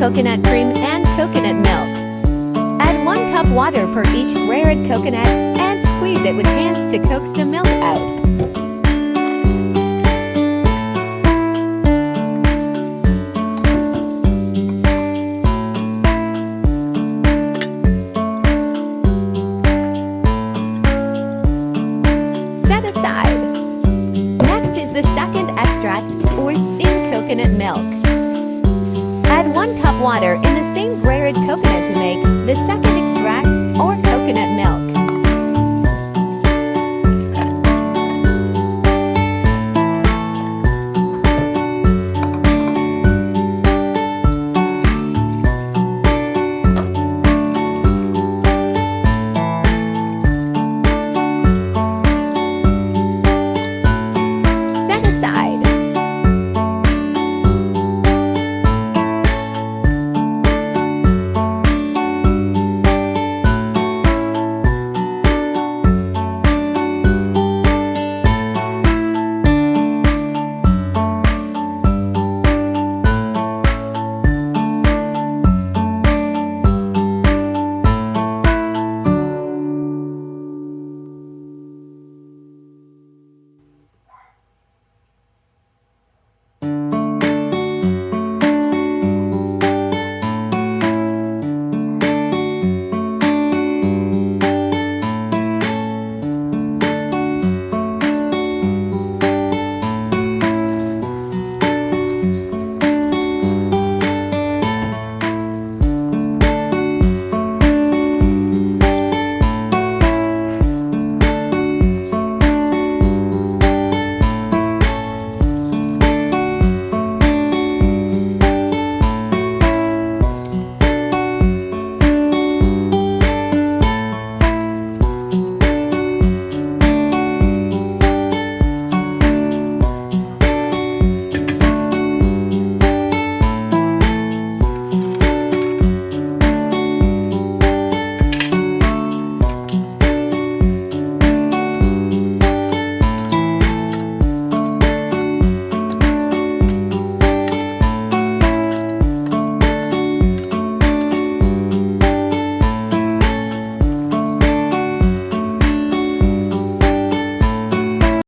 coconut cream and coconut milk. Add 1 cup water per each grated coconut and squeeze it with hands to coax the milk out. Set aside. Next is the second extract, or thin coconut milk. Add 1 cup water in the same grated coconut to make the second extract, or coconut milk.